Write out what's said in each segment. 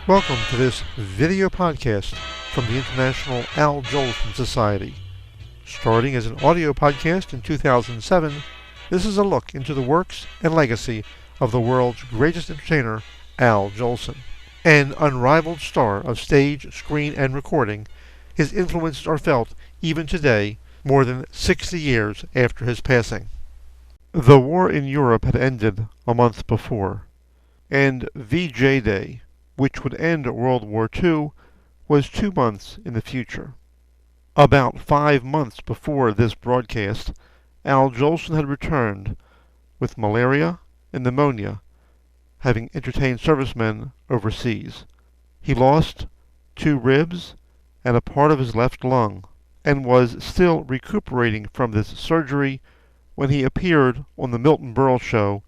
Welcome to this video podcast from the International Al Jolson Society. Starting as an audio podcast in 2007, this is a look into the works and legacy of the world's greatest entertainer, Al Jolson. An unrivaled star of stage, screen, and recording, his influences are felt even today, more than 60 years after his passing. The war in Europe had ended a month before, and VJ Day, which would end World War II, was 2 months in the future. About 5 months before this broadcast, Al Jolson had returned with malaria and pneumonia, having entertained servicemen overseas. He lost 2 ribs and a part of his left lung, and was still recuperating from this surgery when he appeared on the Milton Berle Show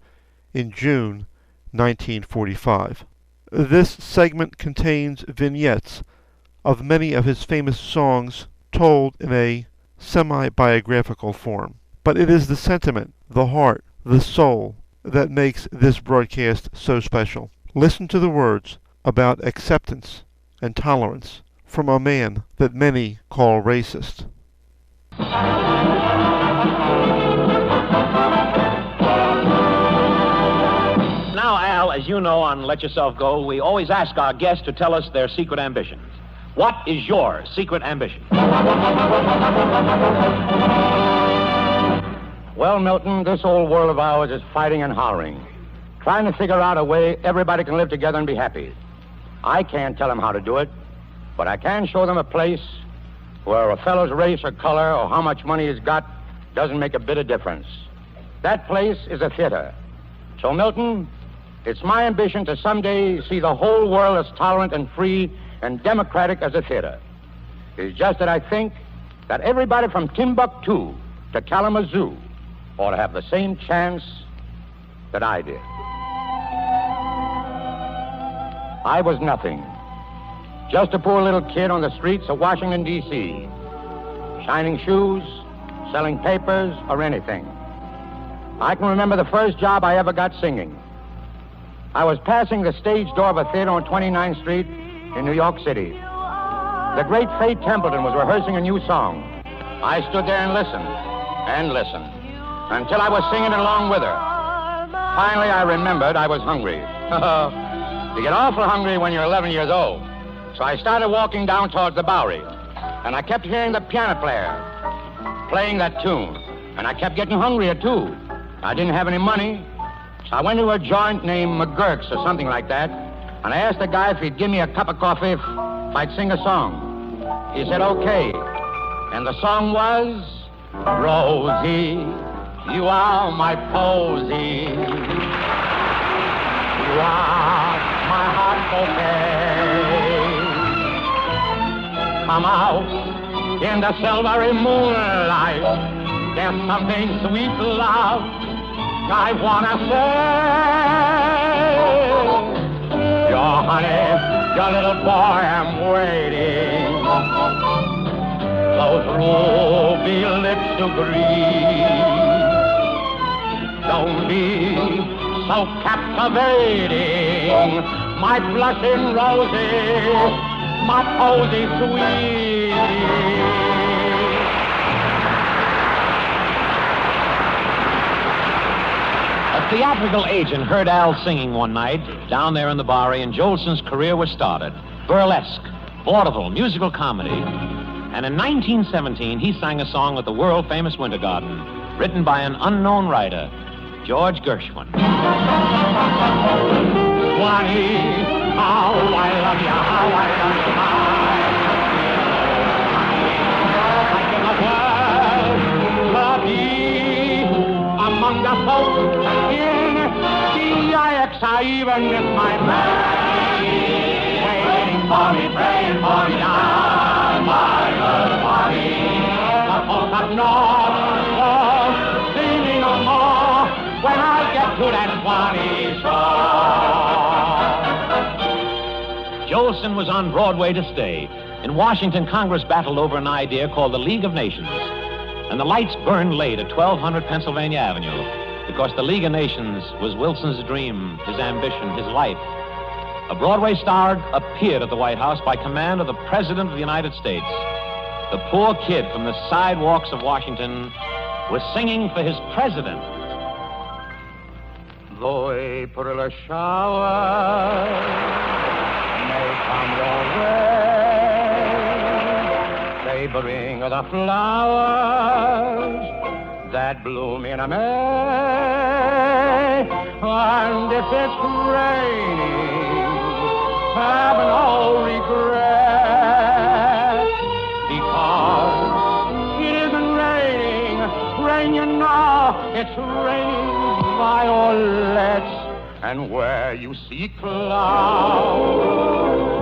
in June 1945. This segment contains vignettes of many of his famous songs told in a semi-biographical form. But it is the sentiment, the heart, the soul that makes this broadcast so special. Listen to the words about acceptance and tolerance from a man that many call racist. Now, Al, as you know on Let Yourself Go, we always ask our guests to tell us their secret ambitions. What is your secret ambition? Well, Milton, this old world of ours is fighting and hollering, trying to figure out a way everybody can live together and be happy. I can't tell them how to do it, but I can show them a place where a fellow's race or color or how much money he's got doesn't make a bit of difference. That place is a theater. So, Milton, it's my ambition to someday see the whole world as tolerant and free and democratic as a theater. It's just that I think that everybody from Timbuktu to Kalamazoo ought to have the same chance that I did. I was nothing. Just a poor little kid on the streets of Washington, D.C., shining shoes, selling papers, or anything. I can remember the first job I ever got singing. I was passing the stage door of a theater on 29th Street in New York City. The great Faye Templeton was rehearsing a new song. I stood there and listened, until I was singing along with her. Finally, I remembered I was hungry. You get awful hungry when you're 11 years old. So I started walking down towards the Bowery, and I kept hearing the piano player playing that tune, and I kept getting hungrier, too. I didn't have any money, so I went to a joint named McGurk's or something like that, and I asked the guy if he'd give me a cup of coffee if I'd sing a song. He said, okay. And the song was, Rosie, you are my posy. You are my heart bouquet. Come out in the silvery moonlight. There's something sweet, love, I wanna say. Your honey, your little boy, I'm waiting. Those ruby lips to greet. Don't be so captivating, my blushing Rosie, my posy sweet. A theatrical agent heard Al singing one night down there in the Bowery, and Jolson's career was started. Burlesque, vaudeville, musical comedy. And in 1917, he sang a song at the world-famous Winter Garden, written by an unknown writer, George Gershwin. Swanee, how I love you, how I love you, my world to be among the folks in DIX. I even miss my man, waiting for me, praying for me, down my little body. The folks up north won't see me no more when I get to that Swanee shore. Jolson was on Broadway to stay. In Washington, Congress battled over an idea called the League of Nations. And the lights burned late at 1200 Pennsylvania Avenue because the League of Nations was Wilson's dream, his ambition, his life. A Broadway star appeared at the White House by command of the President of the United States. The poor kid from the sidewalks of Washington was singing for his president. Though April showers may come your way, they bring the flowers that bloom in a May. And if it's raining, have no regret, because it isn't raining. Rain, you know, it's raining violets. And where you see clouds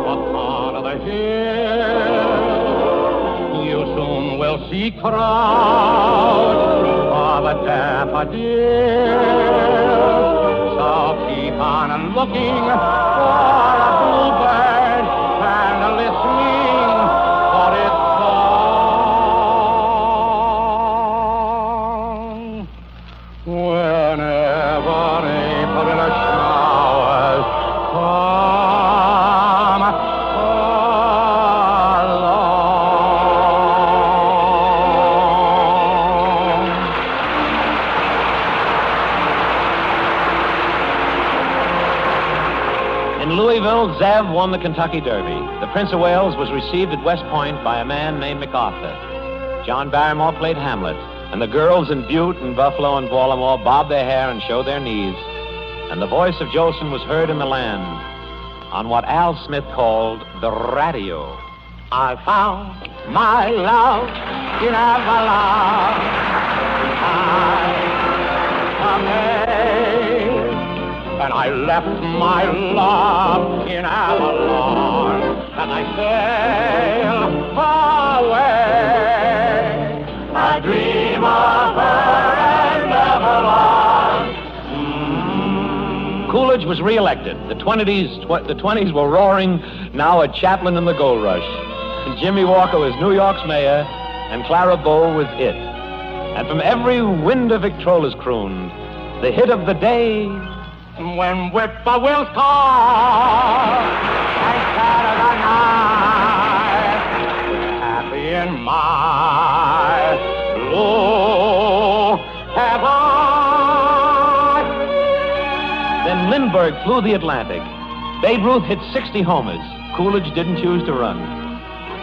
upon the hill, you soon will see crowds of a daffodils. So keep on looking for a bluebird and listening for its song. Whenever April showers come along. In Louisville, Zev won the Kentucky Derby. The Prince of Wales was received at West Point by a man named MacArthur. John Barrymore played Hamlet, and the girls in Butte and Buffalo and Baltimore bobbed their hair and showed their knees. And the voice of Jolson was heard in the land on what Al Smith called the radio. I found my love in Avalon. And I left my love in Avalon, and I sailed away. I dream of her and Avalon. Coolidge was reelected. The 20s were roaring, now a Chaplin in the gold rush. And Jimmy Walker was New York's mayor, and Clara Bow was it. And from every window Victrola's crooned, the hit of the day. When whippoorwills call and Saturday night, happy in my blue heaven. Then Lindbergh flew the Atlantic. Babe Ruth hit 60 homers. Coolidge didn't choose to run.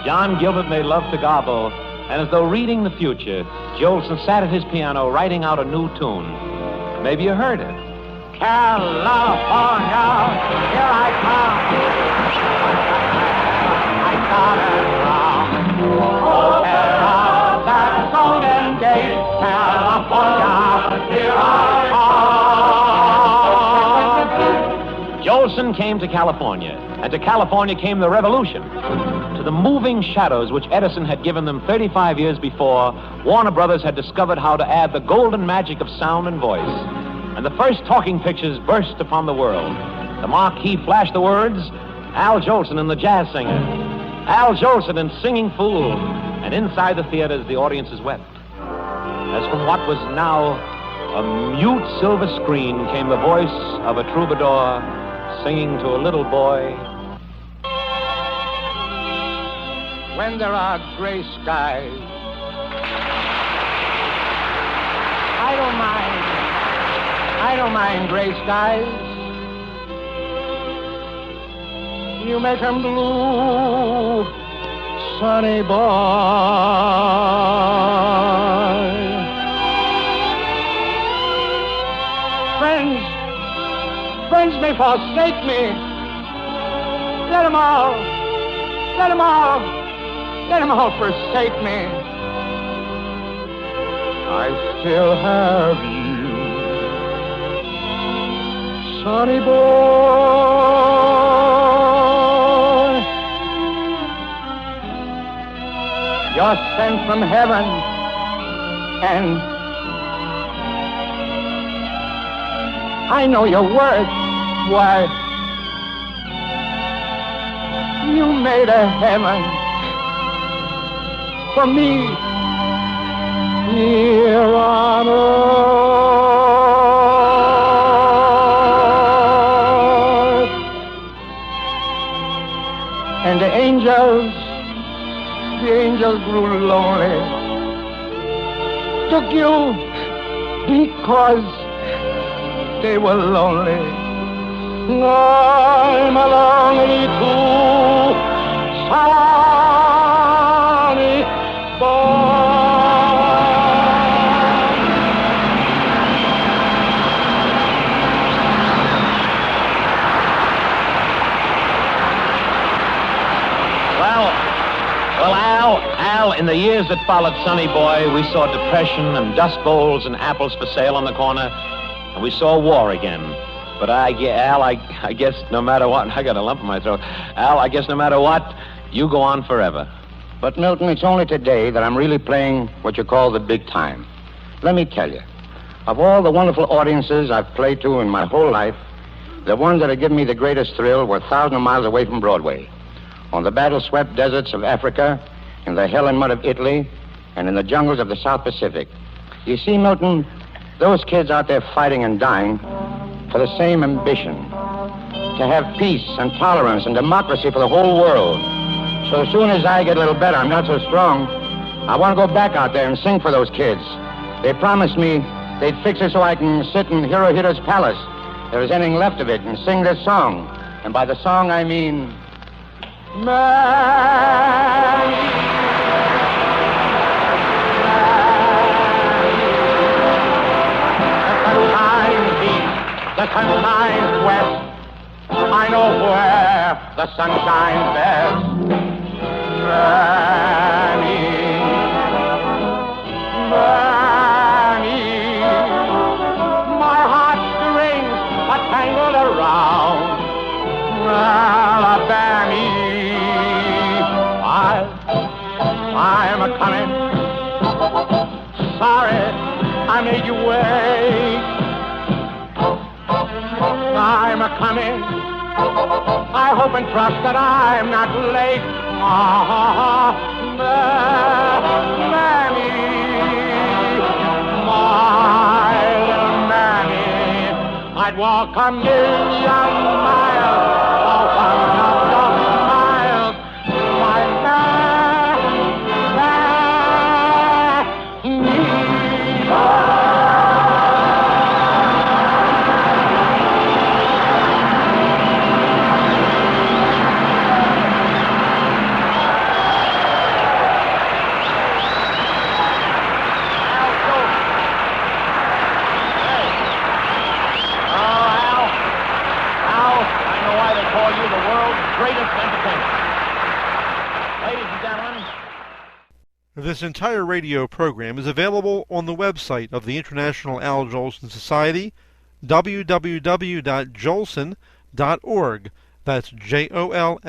John Gilbert made love to Garbo, and as though reading the future, Jolson sat at his piano writing out a new tune. Maybe you heard it. California, here I come. I started wrong. Hotel of that Golden Gate, California, here I come. Jolson came to California, and to California came the revolution. To the moving shadows which Edison had given them 35 years before, Warner Brothers had discovered how to add the golden magic of sound and voice. And the first talking pictures burst upon the world. The marquee flashed the words, Al Jolson and the Jazz Singer. Al Jolson and Singing Fool. And inside the theaters, the audiences wept. As from what was now a mute silver screen came the voice of a troubadour singing to a little boy. When there are gray skies, I don't mind gray skies. You make them blue, sunny boy. Friends may forsake me. Let them all forsake me. I still have you, sonny boy. You're sent from heaven, and I know your worth. Why, you made a heaven for me here on earth. lonely. Took you because they were lonely. I'm a lonely too, Sonny boy. Well, Al, in the years that followed Sonny Boy, we saw depression and dust bowls and apples for sale on the corner, and we saw war again. But I guess no matter what, I got a lump in my throat. Al, I guess no matter what, you go on forever. But, Milton, it's only today that I'm really playing what you call the big time. Let me tell you, of all the wonderful audiences I've played to in my whole life, the ones that have given me the greatest thrill were thousands of miles away from Broadway. On the battle-swept deserts of Africa, in the hell and mud of Italy, and in the jungles of the South Pacific. You see, Milton, those kids out there fighting and dying for the same ambition, to have peace and tolerance and democracy for the whole world. So as soon as I get a little better, I'm not so strong, I want to go back out there and sing for those kids. They promised me they'd fix it so I can sit in Hirohitos Palace, if there's anything left of it, and sing this song. And by the song, I mean... The sun shines west. I know where the sun shines best. Granny, my heartstrings are tangled around Alabama. I'm a-coming. Sorry I made you wait. I'm a-coming. I hope and trust that I'm not late. Mammy, my little mammy, I'd walk a million miles for one of your smiles. My This entire radio program is available on the website of the International Al Jolson Society, www.jolson.org. That's JOLSON.org.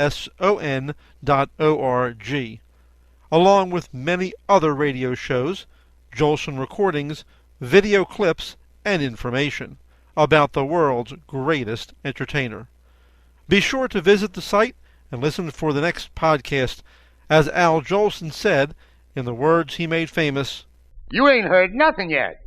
Along with many other radio shows, Jolson recordings, video clips, and information about the world's greatest entertainer. Be sure to visit the site and listen for the next podcast. As Al Jolson said, in the words he made famous, You ain't heard nothing yet.